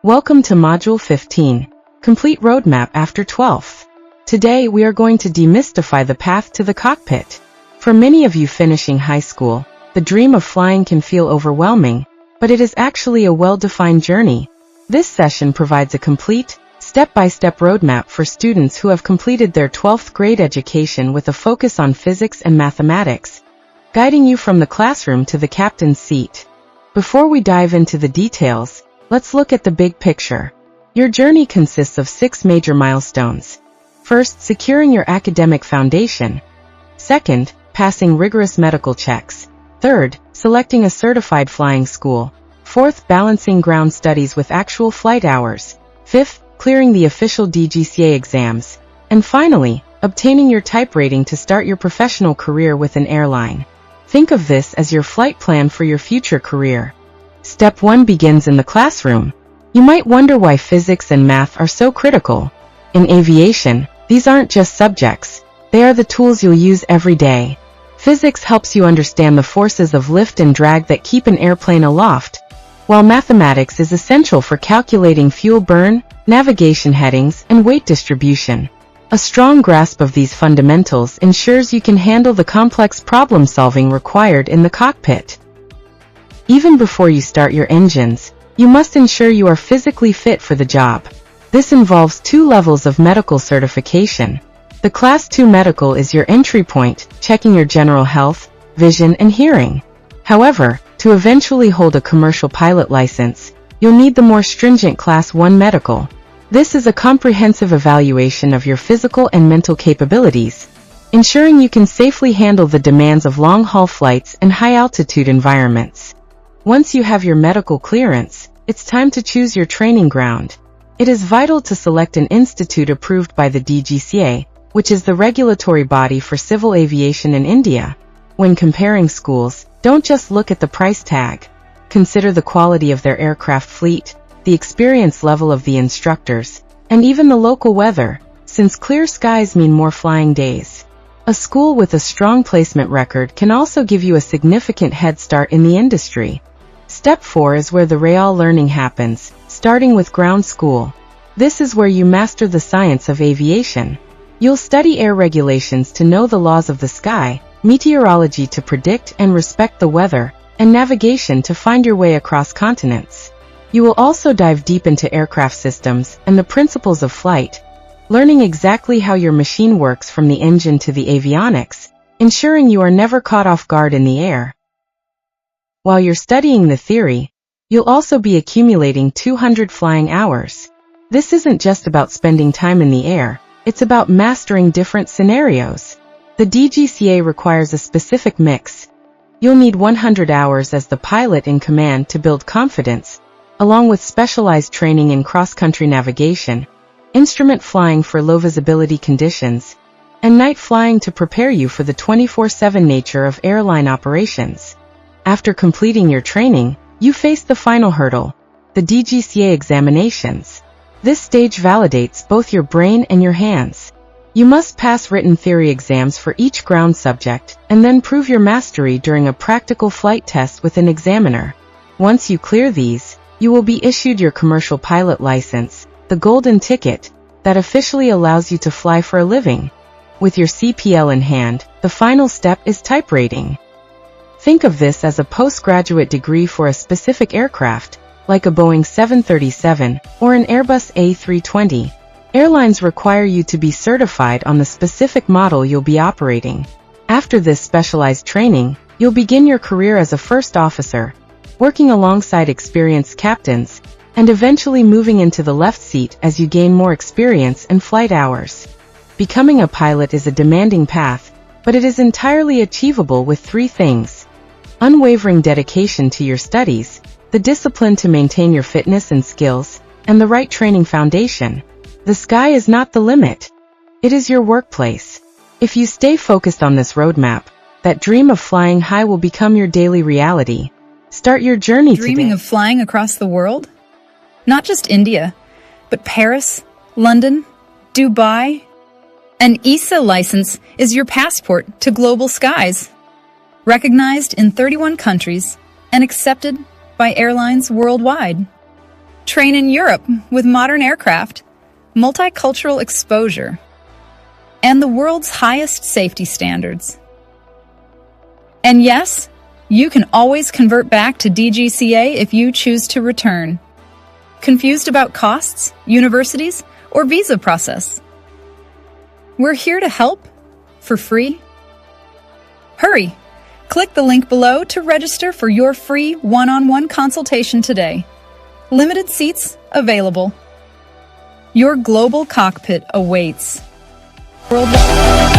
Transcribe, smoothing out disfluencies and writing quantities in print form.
Welcome to Module 15, Complete Roadmap after 12th. Today we are going to demystify the path to the cockpit. For many of you finishing high school, the dream of flying can feel overwhelming, but it is actually a well-defined journey. This session provides a complete, step-by-step roadmap for students who have completed their 12th grade education with a focus on physics and mathematics, guiding you from the classroom to the captain's seat. Before we dive into the details, let's look at the big picture. Your journey consists of 6 major milestones. First, securing your academic foundation. Second, passing rigorous medical checks. Third, selecting a certified flying school. Fourth, balancing ground studies with actual flight hours. Fifth, clearing the official DGCA exams. And finally, obtaining your type rating to start your professional career with an airline. Think of this as your flight plan for your future career. Step 1 begins in the classroom. You might wonder why physics and math are so critical. In aviation, these aren't just subjects. They are the tools you'll use every day. Physics helps you understand the forces of lift and drag that keep an airplane aloft, while mathematics is essential for calculating fuel burn, navigation headings, and weight distribution. A strong grasp of these fundamentals ensures you can handle the complex problem-solving required in the cockpit. Even before you start your engines, you must ensure you are physically fit for the job. This involves 2 levels of medical certification. The Class 2 medical is your entry point, checking your general health, vision, and hearing. However, to eventually hold a commercial pilot license, you'll need the more stringent Class 1 medical. This is a comprehensive evaluation of your physical and mental capabilities, ensuring you can safely handle the demands of long-haul flights and high-altitude environments. Once you have your medical clearance, it's time to choose your training ground. It is vital to select an institute approved by the DGCA, which is the regulatory body for civil aviation in India. When comparing schools, don't just look at the price tag. Consider the quality of their aircraft fleet, the experience level of the instructors, and even the local weather, since clear skies mean more flying days. A school with a strong placement record can also give you a significant head start in the industry. Step 4 is where the real learning happens, starting with ground school. This is where you master the science of aviation. You'll study air regulations to know the laws of the sky, meteorology to predict and respect the weather, and navigation to find your way across continents. You will also dive deep into aircraft systems and the principles of flight, learning exactly how your machine works from the engine to the avionics, ensuring you are never caught off guard in the air. While you're studying the theory, you'll also be accumulating 200 flying hours. This isn't just about spending time in the air, it's about mastering different scenarios. The DGCA requires a specific mix. You'll need 100 hours as the pilot in command to build confidence, along with specialized training in cross-country navigation, instrument flying for low visibility conditions, and night flying to prepare you for the 24/7 nature of airline operations. After completing your training, you face the final hurdle, the DGCA examinations. This stage validates both your brain and your hands. You must pass written theory exams for each ground subject, and then prove your mastery during a practical flight test with an examiner. Once you clear these, you will be issued your commercial pilot license, the golden ticket, that officially allows you to fly for a living. With your CPL in hand, the final step is type rating. Think of this as a postgraduate degree for a specific aircraft, like a Boeing 737 or an Airbus A320. Airlines require you to be certified on the specific model you'll be operating. After this specialized training, you'll begin your career as a first officer, working alongside experienced captains, and eventually moving into the left seat as you gain more experience and flight hours. Becoming a pilot is a demanding path, but it is entirely achievable with 3 things: unwavering dedication to your studies, the discipline to maintain your fitness and skills, and the right training foundation. The sky is not the limit. It is your workplace. If you stay focused on this roadmap, that dream of flying high will become your daily reality. Start your journey today. Dreaming of flying across the world? Not just India, but Paris, London, Dubai. An EASA license is your passport to global skies. Recognized in 31 countries and accepted by airlines worldwide. Train in Europe with modern aircraft, multicultural exposure, and the world's highest safety standards. And yes, you can always convert back to DGCA if you choose to return. Confused about costs, universities, or visa process? We're here to help for free. Hurry! Click the link below to register for your free one-on-one consultation today. Limited seats available. Your global cockpit awaits. Worldwide.